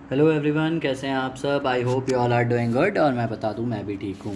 Hello everyone, कैसे हैं आप सब। I hope you all are doing good. और मैं बता दूं, मैं भी ठीक हूँ।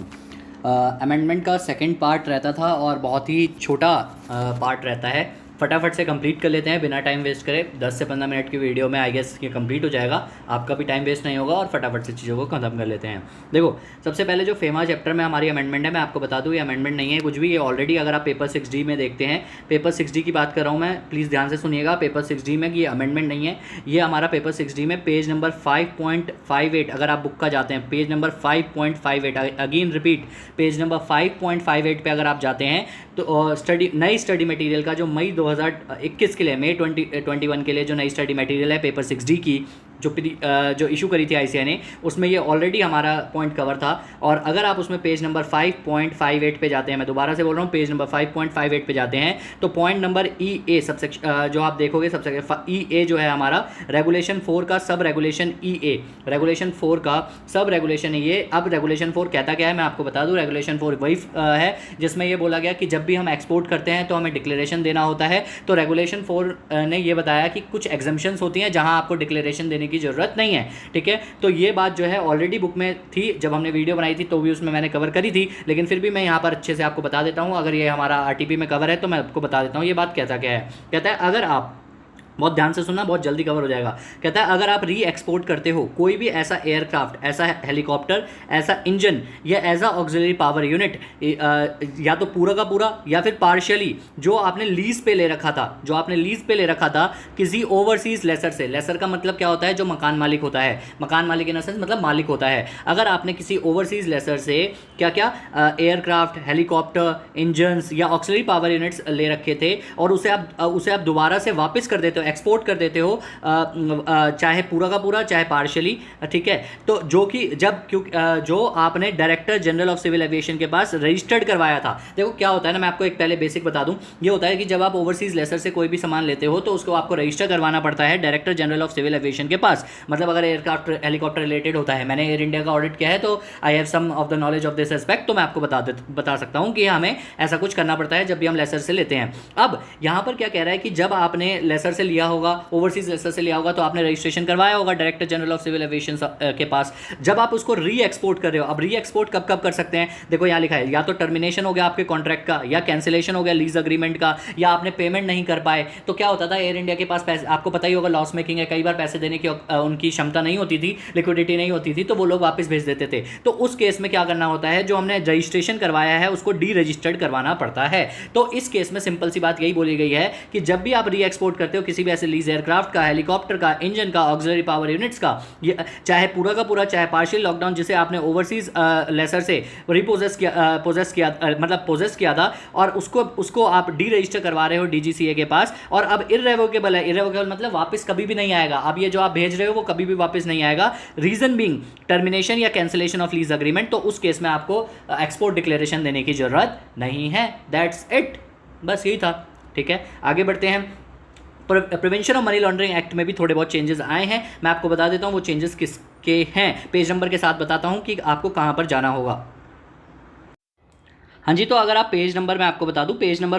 अमेंडमेंट का सेकंड पार्ट रहता था और बहुत ही छोटा पार्ट रहता है। फटाफट से कंप्लीट कर लेते हैं बिना टाइम वेस्ट करे। 10 से 15 मिनट की वीडियो में आई गेस ये कंप्लीट हो जाएगा। आपका भी टाइम वेस्ट नहीं होगा और फटाफट से चीज़ों को ख़त्म कर लेते हैं। देखो, सबसे पहले जो फेमा चैप्टर में हमारी अमेंडमेंट है, मैं आपको बता दूँ ये अमेंडमेंट नहीं है कुछ भी। ये ऑलरेडी अगर आप पेपर 6D में देखते हैं, पेपर 6D की बात कर रहा हूँ मैं, प्लीज़ ध्यान से सुनिएगा। पेपर 6D में ये अमेंडमेंट नहीं है। ये हमारा पेपर 6D में पेज नंबर 5.58, अगर आप बुक का जाते हैं page number 5.58, again repeat, page number 5.58 पे अगर आप जाते हैं तो नई स्टडी मटेरियल का जो मई 2021 के लिए, मई 2021 के लिए जो नई स्टडी मटेरियल है पेपर 6D की, जो इशू करी थी आईसीएआई ने, उसमें ये ऑलरेडी हमारा पॉइंट कवर था। और अगर आप उसमें पेज नंबर 5.58 पे जाते हैं, मैं दोबारा से बोल रहा हूँ, पेज नंबर 5.58 पे जाते हैं तो point number E A subsection जो आप देखोगे, सबसे E A जो है हमारा रेगुलेशन 4 का sub regulation E A, regulation 4 का सब रेगुलेशन है ये। अब रेगुलेशन 4 कहता क्या है मैं आपको बता दूं। रेगुलेशन 4 वही है जिसमें ये बोला गया कि जब भी हम एक्सपोर्ट करते हैं तो हमें डिक्लेरेशन देना होता है। तो रेगुलेशन 4 ने ये बताया कि कुछ एग्जम्पशंस होती हैं जहां आपको डिक्लेरेशन देने की ज़रूरत नहीं है। ठीक है, तो ये बात जो है ऑलरेडी बुक में थी, जब हमने वीडियो बनाई थी तो भी उसमें मैंने कवर करी थी, लेकिन फिर भी मैं यहाँ पर अच्छे से आपको बता देता हूँ। अगर ये हमारा आरटीपी में कवर है तो मैं आपको बता देता हूँ ये बात कहता क्या है। कहता है, अगर आप, बहुत ध्यान से सुनना, बहुत जल्दी कवर हो जाएगा। कहता है, अगर आप री एक्सपोर्ट करते हो कोई भी ऐसा एयरक्राफ्ट, ऐसा हेलीकॉप्टर, ऐसा इंजन या ऐसा ऑक्सिलरी पावर यूनिट, या तो पूरा का पूरा या फिर पार्शियली, जो आपने लीज पे ले रखा था, जो आपने लीज पे ले रखा था किसी ओवरसीज लेसर से। लेसर का मतलब क्या होता है? जो मकान मालिक होता है। मकान मालिक इन सेंस मतलब मालिक होता है। अगर आपने किसी ओवरसीज लेसर से क्या क्या एयरक्राफ्ट, हेलीकॉप्टर, इंजन्स या ऑक्सिलरी पावर यूनिट्स ले रखे थे और उसे आप दोबारा से वापस कर देते हो, एक्सपोर्ट कर देते हो, चाहे पूरा का पूरा चाहे पार्शियली, ठीक है, तो जो कि जब जो आपने director general of civil aviation के पास रजिस्टर्ड करवाया था। देखो क्या होता है ना, मैं आपको एक पहले बेसिक बता दूं। ये होता है कि जब आप ओवरसीज लेसर से कोई भी सामान लेते हो तो उसको आपको रजिस्टर करवाना पड़ता है director general of civil aviation के पास। मतलब अगर एयरक्राफ्ट हेलीकॉप्टर रिलेटेड होता है, मैंने एयर इंडिया का ऑडिट किया है तो I have some of the knowledge of this aspect, तो मैं आपको बता सकता हूं कि हमें ऐसा कुछ करना पड़ता है जब भी हम लेसर से लेते हैं। अब यहां पर क्या कह रहा है कि जब आपने लेसर से लिया होगा, ओवरसीज लेसर से लिया होगा, तो आपने रजिस्ट्रेशन करवाया होगा director general of civil aviation के पास। जब आप उसको री एक्सपोर्ट कर रहे हो, अब री एक्सपोर्ट कब कब कर सकते हैं? देखो यहाँ लिखा है, या तो टर्मिनेशन हो गया आपके कॉन्ट्रैक्ट का, या कैंसिलेशन हो गया लीज अग्रीमेंट का, या आपने पेमेंट नहीं कर पाए। तो क्या होता था, एयर इंडिया के पास पैसे, आपको पता ही होगा, लॉस मेकिंग है, कई बार पैसे देने की उनकी क्षमता नहीं होती थी, लिक्विडिटी नहीं होती थी, तो वो लोग वापस भेज देते थे। तो उस केस में क्या करना होता है, जो हमने रजिस्ट्रेशन करवाया है उसको डी रजिस्टर्ड करवाना पड़ता है। तो इस केस में सिंपल सी बात यही बोली गई है कि जब भी आप री एक्सपोर्ट करते हो किसी भी ऐसे लीज एयरक्राफ्ट का, हेलीकॉप्टर का, इंजन का, ऑक्सिलरी पावर यूनिट्स का, ये चाहे पूरा का पूरा चाहे पार्शियल लॉकडाउन, जिसे आपने ओवरसीज लेसर से रिपोजेस किया मतलब पोजेस किया था, और उसको आप डी रजिस्टर करवा रहे हो डीजीसीए के पास, और अब इररेवोकेबल है। इररेवोकेबल मतलब वापस कभी भी नहीं आएगा। अब ये जो आप भेज रहे हो वो कभी भी वापस नहीं आएगा। रीजन बीइंग टर्मिनेशन या कैंसिलेशन ऑफ लीज अग्रीमेंट। तो उस केस में आपको एक्सपोर्ट डिक्लेरेशन देने की जरूरत नहीं है। दैट्स इट, बस यही था। ठीक है, आगे बढ़ते हैं। Prevention of money laundering act में भी थोड़े बहुत चेंजेस आए हैं, मैं आपको बता देता हूं वो चेंजेस किसके हैं। पेज नंबर के साथ बताता हूं कि आपको कहां पर जाना होगा। हाँ जी, तो अगर आप पेज नंबर, मैं आपको बता दूं, पेज नंबर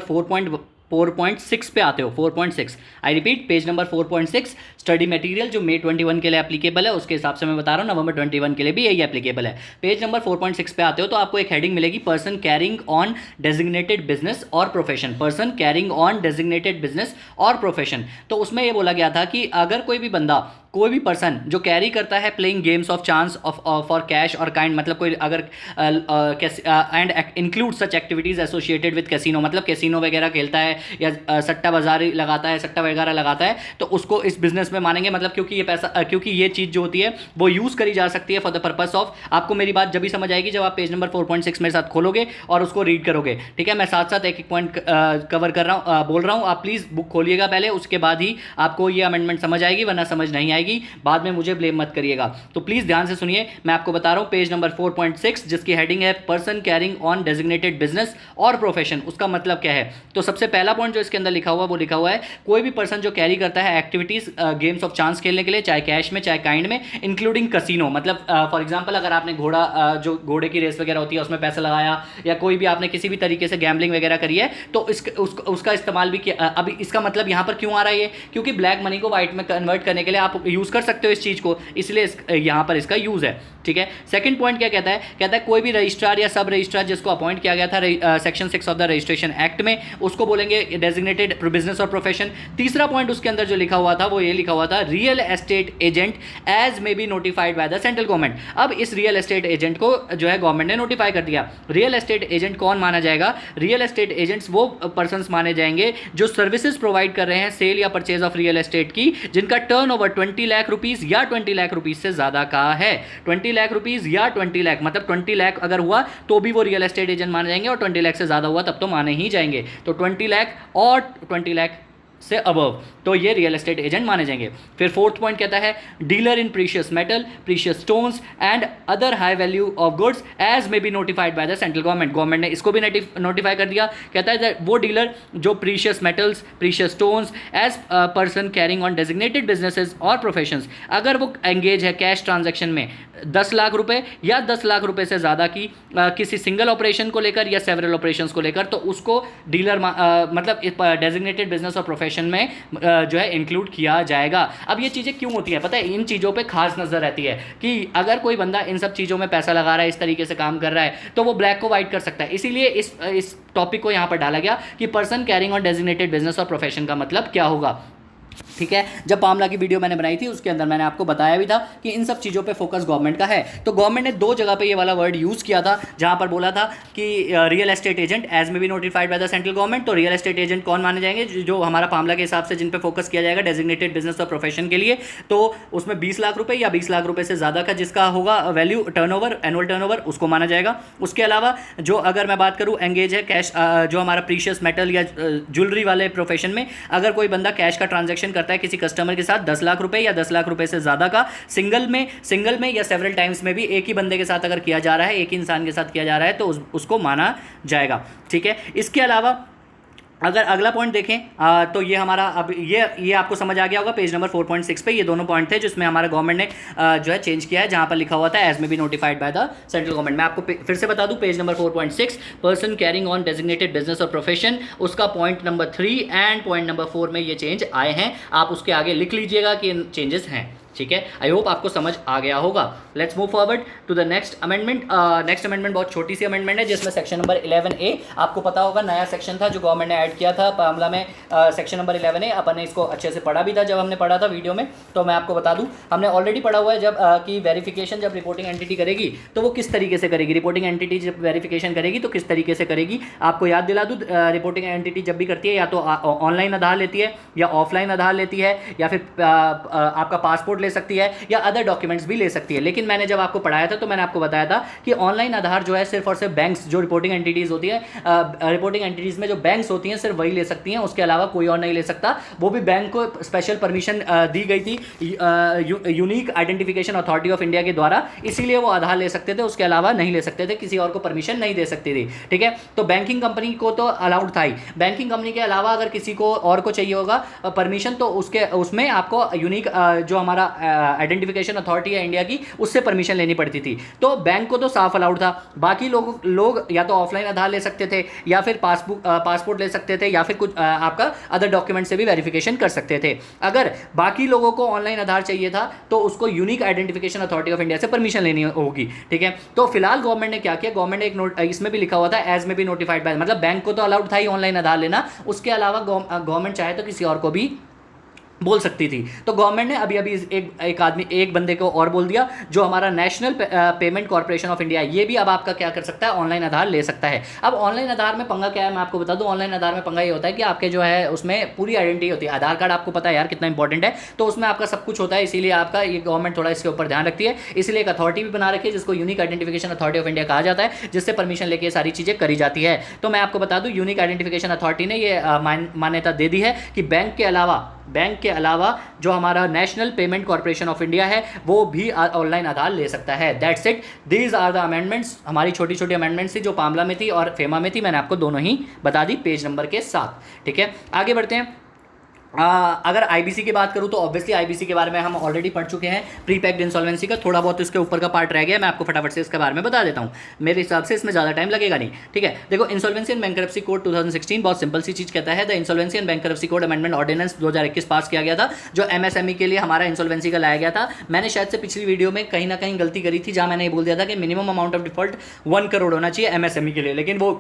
4.6 पे आते हो, 4.6, I repeat, page number 4.6, study material जो मई 21 के लिए एप्लीकेबल है, उसके हिसाब से मैं बता रहा हूँ नवंबर 21 के लिए भी यही एप्लीकेबल है। पेज नंबर 4.6 पे आते हो तो आपको एक हेडिंग मिलेगी, person carrying on designated business और profession. Person carrying on designated business और प्रोफेशन। तो उसमें यह बोला गया था कि अगर कोई भी बंदा, कोई भी पर्सन जो कैरी करता है playing games of chance for cash और काइंड, मतलब कोई अगर and include such activities associated with casino, मतलब कैसीनो वगैरह खेलता है या सट्टा बाजारी लगाता है, सट्टा वगैरह लगाता है, तो उसको इस बिजनेस में मानेंगे। मतलब क्योंकि ये पैसा, क्योंकि ये चीज़ जो होती है वो यूज़ करी जा सकती है फॉर द पर्पस ऑफ, आपको मेरी बात जब भी समझ आएगी जब आप पेज नंबर 4.6 मेरे साथ खोलोगे और उसको रीड करोगे। ठीक है, मैं साथ साथ एक एक पॉइंट कवर कर रहा हूँ, बोल रहा हूँ, आप प्लीज़ बुक खोलिएगा पहले, उसके बाद ही आपको ये अमेंडमेंट समझ आएगी, वरना समझ नहीं आएगी, बाद में मुझे ब्लेम मत करिएगा। तो प्लीज़ ध्यान से सुनिए, मैं आपको बता रहा हूँ पेज नंबर 4.6 जिसकी हेडिंग है person carrying on designated business और प्रोफेशन, उसका मतलब क्या है। तो सबसे पहला पॉइंट जो इसके अंदर लिखा हुआ वो लिखा हुआ है, कोई भी पर्सन जो कैरी करता है एक्टिविटीज गेम्स ऑफ चांस खेलने के लिए, चाहे कैश में चाहे काइंड में, इंक्लूडिंग कसिनो। मतलब फॉर एग्जांपल अगर आपने जो घोड़े की रेस वगैरह होती है उसमें पैसा लगाया, या कोई भी आपने किसी भी तरीके से गैम्बलिंग वगैरह करी है, तो उसका इस्तेमाल भी किया। अभी इसका मतलब यहाँ पर क्यों आ रहा है ये, क्योंकि ब्लैक मनी को व्हाइट में कन्वर्ट करने के लिए आप यूज़ कर सकते हो इस चीज़ को, इसलिए यहाँ पर इसका यूज़ है। ठीक है, सेकंड पॉइंट क्या कहता है, कहता है कोई भी रजिस्ट्रार या सब रजिस्ट्रार जिसको अपॉइंट किया गया था section 6 of the registration act में, उसको बोलेंगे डेजिग्नेटेड बिजनेस और प्रोफेशन। तीसरा पॉइंट उसके अंदर जो लिखा हुआ था वो ये लिखा हुआ था, real estate agent as may be notified by the central government. अब इस रियल एस्टेट एजेंट को जो है गवर्नमेंट ने नोटिफाई कर दिया। रियल एस्टेट एजेंट कौन माना जाएगा, रियल एस्टेट एजेंट्स वो पर्संस माने जाएंगे जो सर्विसेज प्रोवाइड कर रहे हैं सेल या परचेज ऑफ रियल एस्टेट की, जिनका टर्नओवर 20 लाख रुपीस या 20 लाख रुपीस से ज्यादा का है। 20 लाख रुपीस या 20 लाख, मतलब 20 लाख अगर हुआ तो भी वो रियल एस्टेट एजेंट माने जाएंगे, और 20 लाख से ज्यादा हुआ तब तो माने ही जाएंगे। तो 20 लाख और 20 लाख से अबव, तो ये रियल एस्टेट एजेंट माने जाएंगे। फिर फोर्थ पॉइंट कहता है, dealer in precious metal, precious stones and other high value of goods as may be notified by the central government. Government ने इसको भी नोटिफाई कर दिया। कहता है वो डीलर जो precious metals, precious stones as person carrying on designated businesses और प्रोफेशंस, अगर वो एंगेज है कैश ट्रांजैक्शन में 10 लाख रुपए या 10 लाख रुपए से ज़्यादा की किसी सिंगल ऑपरेशन को लेकर या सेवरल ऑपरेशंस को लेकर, तो उसको डीलर मतलब डेजिग्नेटेड बिजनेस और प्रोफेशन में जो है इंक्लूड किया जाएगा। अब ये चीज़ें क्यों होती हैं पता है, इन चीज़ों पे खास नज़र रहती है कि अगर कोई बंदा इन सब चीज़ों में पैसा लगा रहा है, इस तरीके से काम कर रहा है, तो वो ब्लैक को वाइट कर सकता है। इसीलिए इस टॉपिक को यहाँ पर डाला गया कि person carrying on designated business और प्रोफेशन का मतलब क्या होगा। ठीक है, जब पामला की वीडियो मैंने बनाई थी उसके अंदर मैंने आपको बताया भी था कि इन सब चीज़ों पे फोकस गवर्नमेंट का है। तो गवर्नमेंट ने 2 जगह पे ये वाला वर्ड यूज़ किया था, जहां पर बोला था कि real estate agent as may B notified by the central government. तो रियल एस्टेट एजेंट कौन माने जाएंगे, जो हमारा पामला के हिसाब से जिन पे फोकस किया जाएगा डेजिग्नेटेड बिजनेस और प्रोफेशन के लिए, तो उसमें 20 लाख रुपये या 20 लाख रुपये से ज़्यादा का जिसका होगा वैल्यू टर्नओवर, एनुअल टर्नओवर, उसको माना जाएगा। उसके अलावा जो अगर मैं बात करूँ एंगेज है कैश, जो हमारा प्रीशियस मेटल या ज्वेलरी वाले प्रोफेशन में अगर कोई बंदा कैश का ट्रांजेक्शन करता है किसी कस्टमर के साथ 10 लाख रुपए या 10 लाख रुपए से ज्यादा का, सिंगल में या सेवरल टाइम्स में भी एक ही बंदे के साथ अगर किया जा रहा है, एक ही इंसान के साथ किया जा रहा है, तो उसको माना जाएगा। ठीक है, इसके अलावा अगर अगला पॉइंट देखें तो ये हमारा अब ये आपको समझ आ गया होगा पेज नंबर 4.6 पे ये दोनों पॉइंट थे जिसमें हमारा गवर्नमेंट ने जो है चेंज किया है, जहां पर लिखा हुआ था as may B notified by the central government. मैं आपको फिर से बता दूं, page number 4.6 person carrying on designated business और प्रोफेशन, उसका point number 3 and point number 4 में ये चेंज आए हैं। आप उसके आगे लिख लीजिएगा कि चेंजेस हैं। ठीक है, आई होप आपको समझ आ गया होगा। Let's move forward to the next amendment. Next amendment बहुत छोटी सी अमेंडमेंट है जिसमें सेक्शन नंबर 11A, आपको पता होगा नया सेक्शन था जो गवर्नमेंट ने ऐड किया था मामला में, सेक्शन नंबर 11A। अपन ने इसको अच्छे से पढ़ा भी था जब हमने पढ़ा था वीडियो में, तो मैं आपको बता दूं हमने ऑलरेडी पढ़ा हुआ है जब कि वेरिफिकेशन जब रिपोर्टिंग एंटिटी करेगी तो वो किस तरीके से करेगी, रिपोर्टिंग एंटिटी जब वेरिफिकेशन करेगी तो किस तरीके से करेगी। आपको याद दिला दूं, रिपोर्टिंग एंटिटी जब भी करती है या तो ऑनलाइन आधार लेती है या ऑफलाइन आधार लेती है या फिर आपका पासपोर्ट ले सकती है या अदर डॉक्यूमेंट्स भी ले सकती है। लेकिन मैंने जब आपको पढ़ाया था तो मैंने आपको बताया था कि ऑनलाइन आधार जो है सिर्फ और सिर्फ बैंक्स, जो रिपोर्टिंग एंटिटीज़ होती है, रिपोर्टिंग एंटिटीज़ में जो बैंक्स होती हैं सिर्फ वही ले सकती हैं, उसके अलावा कोई और नहीं ले सकता। वो भी बैंक को स्पेशल परमिशन दी गई थी unique identification authority of India के द्वारा, इसीलिए वो आधार ले सकते थे, उसके अलावा नहीं ले सकते थे, किसी और को परमिशन नहीं दे सकती थी। ठीक है, तो बैंकिंग कंपनी को तो अलाउड था ही, बैंकिंग कंपनी के अलावा अगर किसी को और को चाहिए होगा परमिशन तो उसमें आपको यूनिक जो हमारा आइडेंटिफिकेशन अथॉरिटी है इंडिया की, उससे परमिशन लेनी पड़ती थी। तो बैंक को तो साफ अलाउड था, बाकी लोग या तो ऑफलाइन आधार ले सकते थे या फिर पासपोर्ट ले सकते थे या फिर कुछ आपका अदर डॉक्यूमेंट से भी वेरिफिकेशन कर सकते थे। अगर बाकी लोगों को ऑनलाइन आधार चाहिए था तो उसको unique identification authority of India से परमिशन लेनी होगी। ठीक है, तो फिलहाल गवर्नमेंट ने क्या किया, गवर्नमेंट ने एक नोट इसमें भी लिखा हुआ था एज में भी नोटिफाइड बाय, मतलब बैंक को तो अलाउड था ही ऑनलाइन आधार लेना, उसके अलावा गवर्नमेंट चाहे तो किसी और को भी बोल सकती थी। तो गवर्नमेंट ने अभी एक बंदे को और बोल दिया, जो हमारा national payment corporation of India, ये भी अब आपका क्या कर सकता है, ऑनलाइन आधार ले सकता है। अब ऑनलाइन आधार में पंगा क्या है मैं आपको बता दूं, ऑनलाइन आधार में पंगा ये होता है कि आपके जो है उसमें पूरी आइडेंटिटी होती है। आधार कार्ड आपको पता है यार कितना इंपॉर्टेंट है, तो उसमें आपका सब कुछ होता है, इसीलिए आपका ये गवर्नमेंट थोड़ा इसके ऊपर ध्यान रखती है, इसलिए एक अथॉरिटी भी बना रखी है जिसको unique identification authority of India कहा जाता है, जिससे परमिशन लेके सारी चीज़ें करी जाती है। तो मैं आपको बता दूं यूनिक आइडेंटिफिकेशन अथॉरिटी ने ये मान्यता दे दी है कि बैंक के अलावा जो हमारा national payment corporation of India है वो भी ऑनलाइन आधार ले सकता है। That's it, these are the amendments. हमारी छोटी छोटी अमेंडमेंट्स थी जो पामला में थी और फेमा में थी, मैंने आपको दोनों ही बता दी पेज नंबर के साथ। ठीक है, आगे बढ़ते हैं। अगर आईबीसी की बात करूं तो ऑब्वियसली आईबीसी के बारे में हम ऑलरेडी पढ़ चुके हैं, प्री पैक्ड इंसॉल्वेंसी का थोड़ा बहुत इसके ऊपर का पार्ट रह गया, मैं आपको फटाफट से इसके बारे में बता देता हूं, मेरे हिसाब से इसमें ज़्यादा टाइम लगेगा नहीं। ठीक है, देखो इंसॉल्वेंसी एंड बैंकरप्सी कोड 2016 बहुत सिंपल सी चीज़ कहता है, the insolvency and bankruptcy code amendment ordinance 2021 pass किया गया था, जो एमएसएमई के लिए हमारा इंसॉल्वेंसी का लाया गया था। मैंने शायद से पिछली वीडियो में कहीं ना कहीं गलती करी थी, जहां मैंने ये बोल दिया था कि minimum amount of default 1 crore होना चाहिए एमएसएमई के लिए, लेकिन वो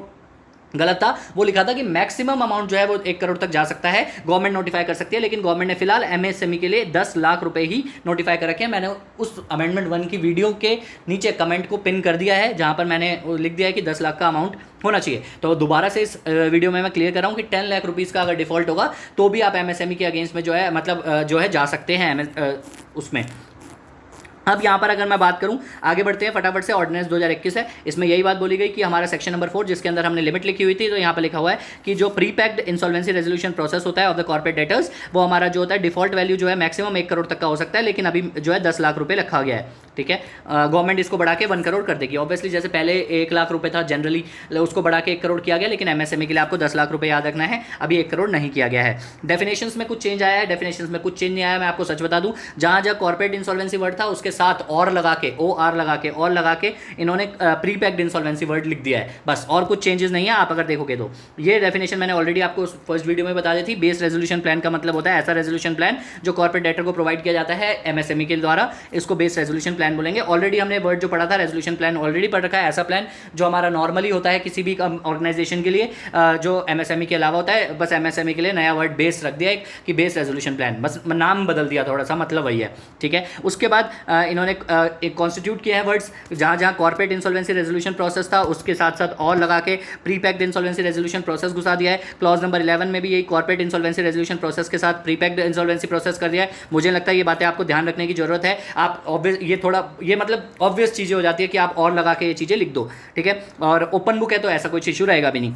गलत था। वो लिखा था कि मैक्सिमम अमाउंट जो है वो 1 करोड़ तक जा सकता है, गवर्नमेंट नोटिफाई कर सकती है, लेकिन गवर्नमेंट ने फिलहाल एमएसएमई के लिए 10 लाख रुपए ही नोटिफाई कर रखे हैं। मैंने उस अमेंडमेंट 1 की वीडियो के नीचे कमेंट को पिन कर दिया है, जहां पर मैंने लिख दिया है कि 10 लाख का अमाउंट होना चाहिए। तो दोबारा से इस वीडियो में मैं क्लियर कर रहा हूं कि 10 लाख रुपीज़ का अगर डिफॉल्ट होगा तो भी आप एमएसएमई के अगेंस्ट में जो है मतलब जो है जा सकते हैं उसमें। अब यहाँ पर अगर मैं बात करूँ, आगे बढ़ते हैं फटाफट से। ऑर्डिनेंस 2021 है, इसमें यही बात बोली गई कि हमारा सेक्शन नंबर 4 जिसके अंदर हमने लिमिट लिखी हुई थी, तो यहाँ पर लिखा हुआ है कि जो pre packed insolvency resolution process होता है ऑफ द कॉर्पोरेट डेटर्स, वो हमारा जो होता है डिफॉल्ट वैल्यू जो है मैक्सिमम 1 करोड़ तक का हो सकता है, लेकिन अभी जो है 10 लाख रुपये रखा गया है। ठीक है, गवर्नमेंट इसको बढ़ा के 1 करोड़ कर देगी। ऑब्वियसली जैसे पहले 1 लाख रुपये था जनरली, उसको बढ़ा के 1 करोड़ किया गया, लेकिन एमएसएमई के लिए आपको 10 लाख रुपये याद रखना है, अभी 1 करोड़ नहीं किया गया है। डेफिनेशंस में कुछ चेंज आया है, डेफिनेशंस में कुछ चेंज नहीं आया। मैं आपको सच बता दूं, जहां जहां कॉर्पोरेट इंसॉल्वेंसी वर्ड था उसके साथ और लगा के और लगा के इन्होंने प्री पैक्ड इंसॉल्वेंसी वर्ड लिख दिया है, बस, और कुछ चेंजेस नहीं है। आप अगर देखोगे तो ये डेफिनेशन मैंने ऑलरेडी आपको फर्स्ट वीडियो में बता दी थी। बेस रेजोल्यूशन प्लान का मतलब होता है ऐसा रेजोल्यूशन प्लान जो कॉर्पोरेट डेटर को प्रोवाइड किया जाता है एमएसएमई के द्वारा, इसको बेस रेजोल्यूशन प्लान बोलेंगे। ऑलरेडी हमने वर्ड जो पढ़ा था रेजोल्यूशन प्लान ऑलरेडी पढ़ रखा है। ऐसा प्लान जो हमारा नॉर्मली होता है किसी भी ऑर्गेनाइजेशन के लिए जो एमएसएमई के अलावा होता है, बस एमएसएमई के लिए नया वर्ड बेस रख दिया है कि बेस रेजोल्यूशन प्लान, बस नाम बदल दिया थोड़ा सा, मतलब वही है। ठीक है, उसके बाद इन्होंने एक कॉन्स्टिट्यूट किया है वर्ड्स, जहां जहां कॉर्पोरेट इंसॉल्वेंसी रेजोल्यूशन प्रोसेस था उसके साथ साथ और लगा के pre packed insolvency resolution process घुसा दिया है। क्लॉज नंबर 11 में भी यही कॉर्पोरेट इंसॉल्वेंसी रेजोल्यूशन प्रोसेस के साथ प्री पैक्ड इंसॉल्वेंसी प्रोसेस कर दिया है। मुझे लगता है ये बातें आपको ध्यान रखने की जरूरत है। आप ऑब्वियस ये थोड़ा ये मतलब ऑब्वियस चीज़ें हो जाती है कि आप और लगा के ये चीज़ें लिख दो। ठीक है, और ओपन बुक है तो ऐसा कुछ इशू रहेगा भी नहीं।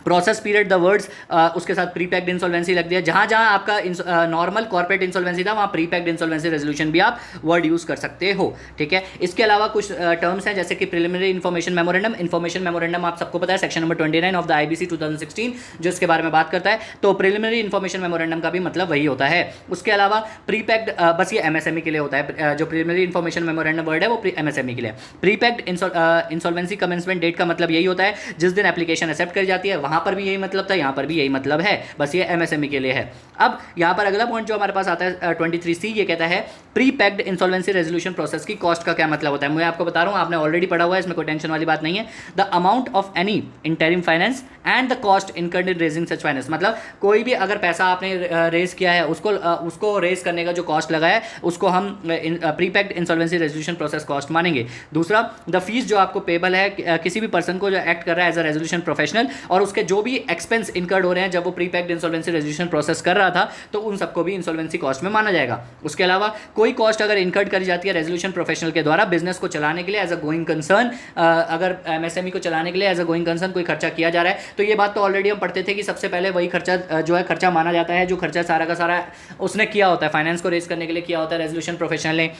प्रोसेस पीरियड द वर्ड्स उसके साथ प्री पैक्ड इंसॉल्वेंसी लग दिया। जहां जहां आपका नॉर्मल कॉर्पोरेट इंसॉल्वेंसी था वहां प्री पैक्ड इंसॉल्वेंसी रेजोल्यूशन भी आप वर्ड यूज कर सकते हो। ठीक है, इसके अलावा कुछ टर्म्स हैं जैसे कि preliminary information memorandum. Information memorandum आप सबको पता है section number 29 of the IBC 2016 जो इसके बारे में बात करता है। तो प्रिलिमिनरी इन्फॉर्मेशन मेमोरेंडम का भी मतलब वही होता है। उसके अलावा प्री पैक्ड बस ये एमएसएमई के लिए होता है, जो प्रिलिमिनरी इन्फॉर्मेशन मेमोरेंडम वर्ड है वो एमएसएमई के लिए। Pre packed insolvency commencement date का मतलब यही होता है जिस दिन एप्लीकेशन एक्सेप्ट करी जाती है, वहां पर भी यही मतलब यहाँ पर भी यही मतलब है, बस ये एमएसएमई के लिए है। अब यहाँ पर अगला पॉइंट जो हमारे पास आता है 23C, ये कहता है pre packed insolvency resolution process की कॉस्ट का क्या मतलब होता है। मैं आपको बता रहा हूँ, आपने ऑलरेडी पढ़ा हुआ है, इसमें कोई टेंशन वाली बात नहीं है। The amount of any interim finance and the cost incurred in raising such finance, मतलब कोई भी अगर पैसा आपने रेज किया है उसको रेज करने का जो कॉस्ट लगा है उसको हम pre packed insolvency resolution process cost मानेंगे। दूसरा, द फीस जो आपको पेबल है किसी भी पर्सन को जो एक्ट कर रहा है एज अ रेजोल्यूशन प्रोफेशनल, और उसके जो भी एक्सपेंस इनकर्ड हो रहे हैं जब वो pre packed insolvency resolution process कर रहा था, तो उन सबको भी इंसॉल्वेंसी कॉस्ट में माना जाएगा। उसके अलावा कोई कॉस्ट अगर इनकर्ड करी जाती है रेजोल्यूशन प्रोफेशनल के द्वारा बिजनेस को चलाने के लिए एज अ गोइंग कंसर्न, अगर एमएसएमई को चलाने के लिए एज अ गोइंग कंसर्न कोई खर्चा किया जा रहा है, तो ये बात तो ऑलरेडी हम पढ़ते थे कि सबसे पहले वही खर्चा जो है खर्चा माना जाता है जो खर्चा सारा का सारा उसने किया होता है, फाइनेंस को रेज करने के लिए किया होता है रेजोल्यूशन प्रोफेशनल ने,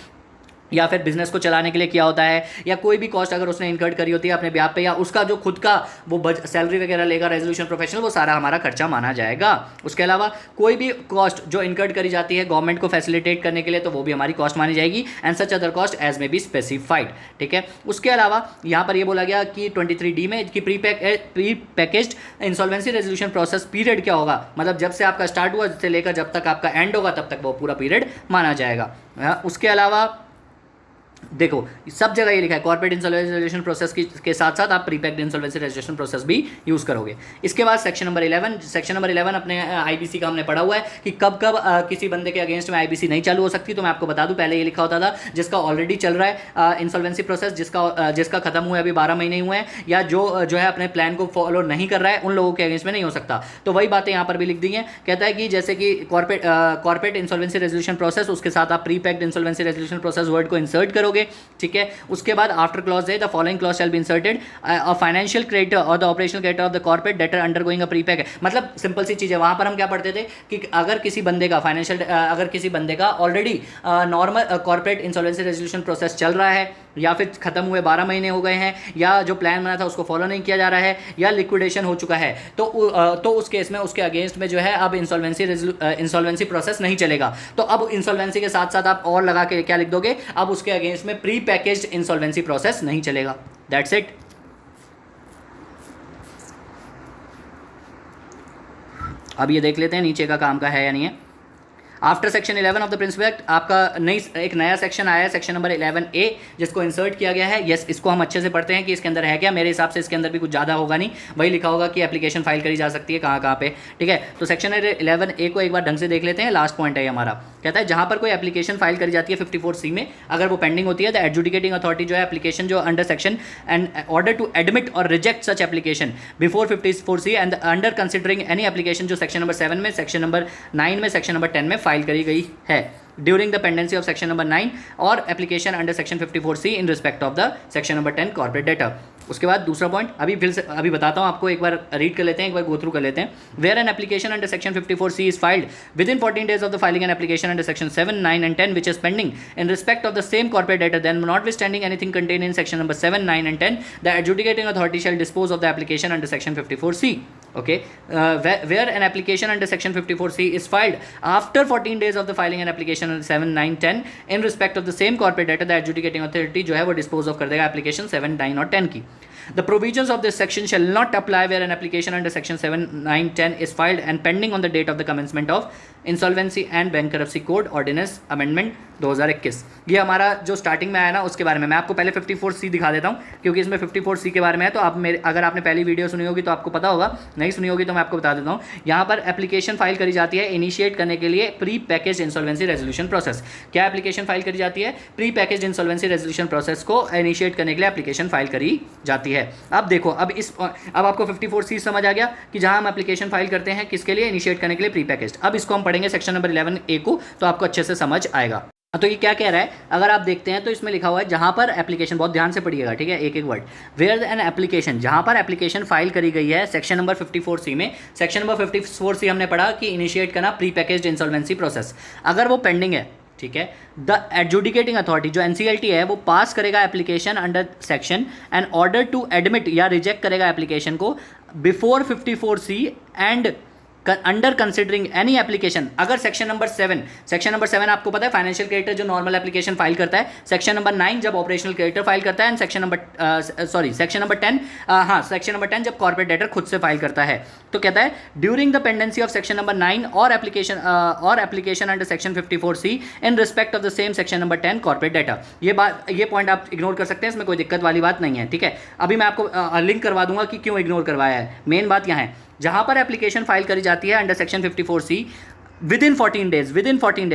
या फिर बिजनेस को चलाने के लिए किया होता है, या कोई भी कॉस्ट अगर उसने इनकर्ड करी होती है अपने ब्याह पे, या उसका जो खुद का वो सैलरी वगैरह लेगा रेजोल्यूशन प्रोफेशनल, वो सारा हमारा खर्चा माना जाएगा। उसके अलावा कोई भी कॉस्ट जो इनकर्ड करी जाती है गवर्नमेंट को फैसिलिटेट करने के लिए, तो वो भी हमारी कॉस्ट मानी जाएगी। And such other cost as may be specified. ठीक है, उसके अलावा यहाँ पर ये बोला गया कि 23D में कि pre packaged insolvency resolution process period क्या होगा, मतलब जब से आपका स्टार्ट हुआ से लेकर जब तक आपका एंड होगा तब तक वो पूरा पीरियड माना जाएगा। उसके अलावा देखो सब जगह ये लिखा है कॉर्पोरेट इंसॉल्वेंसी रेजोल्यूशन प्रोसेस के साथ साथ आप pre packed insolvency resolution process भी यूज करोगे। इसके बाद सेक्शन नंबर 11 अपने आईबीसी का हमने पढ़ा हुआ है कि कब कब किसी बंदे के अगेंस्ट में आईबीसी नहीं चालू हो सकती। तो मैं आपको बता दूं, पहले ये लिखा होता था जिसका ऑलरेडी चल रहा है इंसॉल्वेंसी प्रोसेस, जिसका खत्म हुआ है अभी 12 महीने हुए हैं, या जो है अपने प्लान को फॉलो नहीं कर रहा है, उन लोगों के अगेंस्ट में नहीं हो सकता। तो वही बातें यहाँ पर भी लिख दी हैं। कहता है कि जैसे कि कॉर्पोरेट इंसॉल्वेंसी रेजोल्यूशन प्रोसेस, उसके साथ आप pre packed insolvency resolution process word को इंसर्ट करोगे। ठीक है, उसके बाद आफ्टर क्लॉज है the following clause shall be inserted a financial creditor और the operational creditor of the corporate debtor undergoing a pre pack. मतलब सिंपल सी चीज़ है, वहाँ पर हम क्या पढ़ते थे कि अगर किसी बंदे का फाइनेंशियल अगर किसी बंदे का already normal corporate insolvency resolution process चल रहा है, या फिर ख़त्म हुए 12 महीने हो गए हैं, या जो प्लान बना था उसको फॉलो नहीं किया जा रहा है, या लिक्विडेशन हो चुका है, तो उस केस में उसके अगेंस्ट में जो है अब इंसॉल्वेंसी प्रोसेस नहीं चलेगा। तो अब इंसॉल्वेंसी के साथ साथ आप और लगा के क्या लिख दोगे, अब उसके अगेंस्ट में प्री पैकेज्ड इंसॉल्वेंसी प्रोसेस नहीं चलेगा। That's it. अब ये देख लेते हैं नीचे का काम का है या नहीं है। After section 11 of the principal act आपका एक नया सेक्शन आया है, सेक्शन नंबर 11A, जिसको इंसर्ट किया गया है। यस, इसको हम अच्छे से पढ़ते हैं कि इसके अंदर है क्या। मेरे हिसाब से इसके अंदर भी कुछ ज़्यादा होगा नहीं, वही लिखा होगा कि एप्लीकेशन फाइल करी जा सकती है कहाँ पे, ठीक है। तो सेक्शन 11A को एक बार ढंग से देख लेते हैं। लास्ट पॉइंट है हमारा, कहता है जहाँ पर कोई एप्लीकेशन फाइल करी जाती है 54C में, अगर वो पेंडिंग होती है, द एडजुडिकेटिंग अथॉरिटी जो है एप्लीकेशन जो under section and order to admit और reject such application before 54C and under considering any application जो सेक्शन नंबर 7 में, सेक्शन नंबर 9 में, सेक्शन नंबर 10 में फाइल करी गई है during the pendency of section number 9 और application under section 54C in respect of the section number 10 corporate data. उसके बाद दूसरा पॉइंट अभी बताता हूँ आपको, एक बार रीड कर लेते हैं, एक बार गो थ्रू कर लेते हैं। Where an application under section 54C is filed within 14 days of the filing an application under section 7, 9 and 10 which is pending in respect of the same corporate debtor, then notwithstanding anything contained in section number 7, 9 and 10, the adjudicating authority shall dispose of the application under section 54C. Okay, where an application under section 54C is filed after 14 days of the filing an application under 7, 9, 10 in respect of the same corporate debtor, the adjudicating authority जो है वो dispose of कर देगा application 7, 9 और 10 की। The provisions of this section shall not apply where an application under section 7, 9, 10 is filed and pending on the date of the commencement of Insolvency and Bankruptcy Code Ordinance Amendment 2021। ये हमारा जो starting में आया ना उसके बारे में। मैं आपको पहले 54C दिखा देता हूँ क्योंकि इसमें 54C के बारे में है। तो आप अगर आपने पहली वीडियो सुनी होगी तो आपको पता होगा, नहीं सुनी होगी तो मैं आपको बता देता हूँ। यहाँ पर एप्लीकेशन फाइल करी जाती है इनिशिएट करने के लिए pre package insolvency resolution process. क्या एप्लीकेशन फाइल करी जाती है? Pre package insolvency resolution process को इनिशिएट करने के लिए एप्लीकेशन फाइल करी जाती है। अब देखो, अब आपको 54C समझ आ गया कि जहाँ हम एप्लीकेशन फाइल करते हैं किसके लिए, इनिशिएट करने के लिए प्री पैकेज। अब इसको हम पढ़ेंगे सेक्शन नंबर 11A को, तो आपको अच्छे से समझ आएगा। तो ये क्या कह रहा है, अगर आप देखते हैं तो इसमें लिखा हुआ है जहाँ पर एप्लीकेशन, बहुत ध्यान से पढ़िएगा, ठीक है, एक एक वर्ड, वेयर एन एप्लीकेशन, जहाँ पर एप्लीकेशन फाइल करी गई है सेक्शन नंबर 54C में। सेक्शन नंबर 54C हमने पढ़ा कि इनिशिएट करना प्री पैकेज्ड इंसॉल्वेंसी प्रोसेस, अगर वो पेंडिंग है, ठीक है, द एडजुडिकेटिंग अथॉरिटी जो NCLT है वो पास करेगा application under section and order to admit या रिजेक्ट करेगा एप्लीकेशन को before 54C and under considering any application. अगर सेक्शन नंबर 7 आपको पता है फाइनेंशियल क्रेडिटर जो नॉर्मल एप्लीकेशन फाइल करता है, सेक्शन नंबर 9 जब ऑपरेशनल क्रेडिटर फाइल करता है, एंड सेक्शन नंबर 10 जब कॉर्पोरेट डेटर खुद से फाइल करता है। तो कहता है during the pendency of section number 9 और application under section 54C in respect of the same section number 10 corporate data. ये पॉइंट आप इग्नोर कर सकते हैं, इसमें कोई दिक्कत वाली बात नहीं है, ठीक है। अभी मैं आपको लिंक करवा दूंगा कि क्यों इग्नोर करवाया है। मेन बात यहाँ है, जहां पर एप्लीकेशन फाइल करी जाती है under section 54C with in 14 days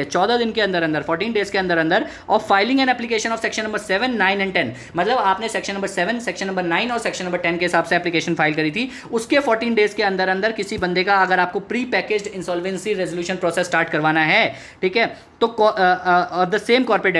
14 दिन के अंदर 14 डेज के अंदर of filing an application of section number 7, 9 and 10, मतलब आपने सेक्शन नंबर 7, सेक्शन नंबर 9 और सेक्शन नंबर 10 के हिसाब से एप्लीकेशन फाइल करी थी, उसके 14 डेज के अंदर किसी बंदे का अगर आपको pre packaged insolvency resolution process start करवाना है, ठीक है, तो द सेम कॉर्पोरेट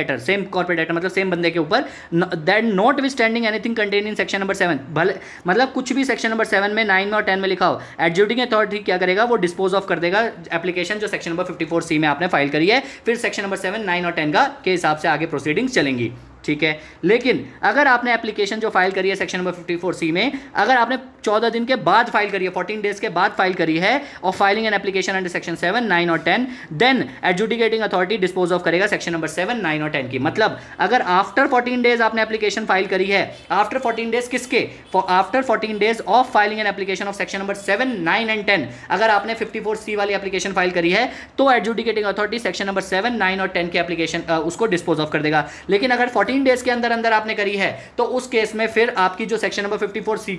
डेटर मतलब सेम बंदे के ऊपर, that not with standing anything contain in section number 7, भले मतलब कुछ भी सेक्शन नंबर 7 में, 9 में और 10 में लिखा हो, एडजुडिकेटिंग अथॉरिटी क्या करेगा, वो डिस्पोज ऑफ कर देगा एप्लीकेशन जो सेक्शन नंबर 54C में आपने फाइल करी है। फिर सेक्शन नंबर 7, 9 और 10 के हिसाब से आगे प्रोसीडिंग्स चलेंगी, ठीक है। लेकिन अगर आपने एप्लीकेशन जो फाइल करी है सेक्शन नंबर 54C में, अगर आपने 14 दिन के बाद फाइल करी है, 14 डेज के बाद फाइल करी है और filing an application under section 7, 9 और 10, then adjudicating authority dispose of करेगा सेक्शन नंबर 7, 9 और 10 की। मतलब अगर आफ्टर 14 डेज आपने एप्लीकेशन फाइल करी है, आफ्टर 14 डेज किसके, after 14 days of filing an application of section number 7, 9 and 10, अगर आपने 54C वाली एप्लीकेशन फाइल करी है तो एडजुडिकेटिंग अथॉरिटी सेक्शन नंबर 7, 9 और 10 की एप्लीकेशन उसको डिस्पोज ऑफ कर देगा। लेकिन अगर 14 डेज के अंदर आपने करी है तो उस केस में फिर आपकी जो सेक्शन नंबर 54C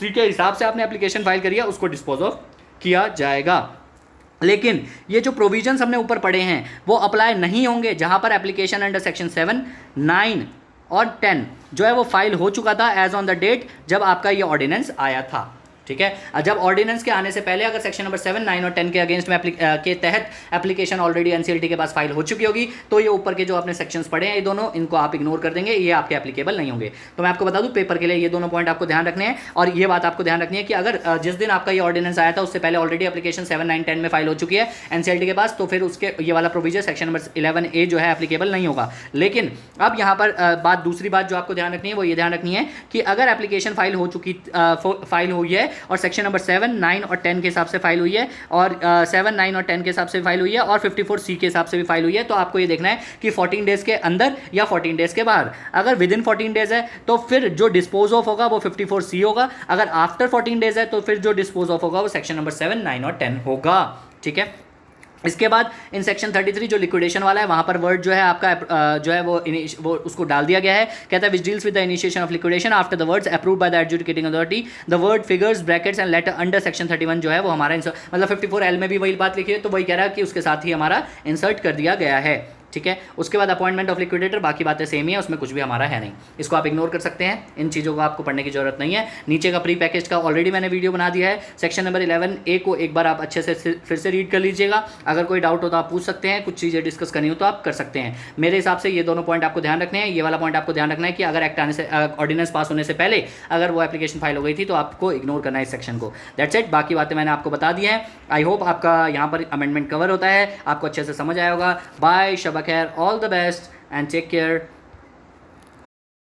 के हिसाब से आपने एप्लीकेशन फाइल करी है उसको डिस्पोज ऑफ किया जाएगा। लेकिन ये जो प्रोविजंस हमने ऊपर पढ़े हैं वो अप्लाई नहीं होंगे जहां पर एप्लीकेशन अंडर सेक्शन 7, 9 और 10 जो है वो फाइल हो चुका था एज ऑन द डेट जब आपका ये ऑर्डिनेंस आया था, ठीक है। जब ऑर्डिनेंस के आने से पहले अगर सेक्शन नंबर 7, 9 और 10 के अगेंस्ट में के तहत एप्लीकेशन ऑलरेडी एनसीएलटी के पास फाइल हो चुकी होगी, तो ये ऊपर के जो आपने सेक्शंस पढ़े हैं ये दोनों, इनको आप इग्नोर कर देंगे, ये आपके एप्लीकेबल नहीं होंगे। तो मैं आपको बता दूं पेपर के लिए ये दोनों पॉइंट आपको ध्यान रखने हैं। और ये बात आपको ध्यान रखनी है कि अगर जिस दिन आपका ये ऑर्डिनेंस आया था उससे पहले ऑलरेडी एप्लीकेशन 7, 9, 10 में फाइल हो चुकी है एनसीएलटी के पास, तो फिर उसके ये वाला प्रोविजन सेक्शन नंबर 11A जो है एप्लीकेबल नहीं होगा। लेकिन अब यहाँ पर दूसरी बात जो आपको ध्यान रखनी है वो ये ध्यान रखनी है कि अगर एप्लीकेशन फाइल हुई है और सेक्शन नंबर 7, 9 और 10 के हिसाब से फाइल हुई है, और 7, 9 और 10 के हिसाब से फाइल हुई है, और 54C के हिसाब से भी फाइल हुई है, तो आपको ये देखना है कि 14 डेज के अंदर या 14 डेज के बाहर। अगर विद इन 14 डेज है तो फिर जो डिस्पोज ऑफ होगा वो 54C होगा। अगर आफ्टर 14 डेज है तो फिर जो डिस्पोज ऑफ होगा वो सेक्शन नंबर 7, 9 और 10 होगा। ठीक है। इसके बाद इन सेक्शन 33 जो लिक्विडेशन वाला है वहाँ पर वर्ड जो है आपका जो है वो उसको डाल दिया गया है। कहता है which deals with the initiation of liquidation after the words approved by the adjudicating authority the word figures brackets and later under section 31 जो है वो हमारा मतलब 54L में भी वही बात लिखी है, तो वही कह रहा है कि उसके साथ ही हमारा इंसर्ट कर दिया गया है। ठीक है। उसके बाद अपॉइंटमेंट ऑफ लिक्विडेटर, बाकी बातें सेम ही है, उसमें कुछ भी हमारा है नहीं, इसको आप इग्नोर कर सकते हैं, इन चीज़ों को आपको पढ़ने की जरूरत नहीं है। नीचे का प्री पैकेज का ऑलरेडी मैंने वीडियो बना दिया है। सेक्शन नंबर 11A को एक बार आप अच्छे से फिर से रीड कर लीजिएगा। अगर कोई डाउट हो तो आप पूछ सकते हैं, कुछ चीज़ें डिस्कस करनी हो तो आप कर सकते हैं। मेरे हिसाब से ये दोनों पॉइंट आपको ध्यान रखने हैं। ये वाला पॉइंट आपको ध्यान रखना है कि अगर एक्ट आने से ऑर्डिनेंस पास होने से पहले अगर वो एप्लीकेशन फाइल हो गई थी तो आपको इग्नोर करना है इस सेक्शन को। That's it. बाकी बातें मैंने आपको बता दी हैं। आई होप आपका यहाँ पर अमेंडमेंट कवर होता है, आपको अच्छे से समझ आया होगा। बाय, शब खैर, all the best and take care.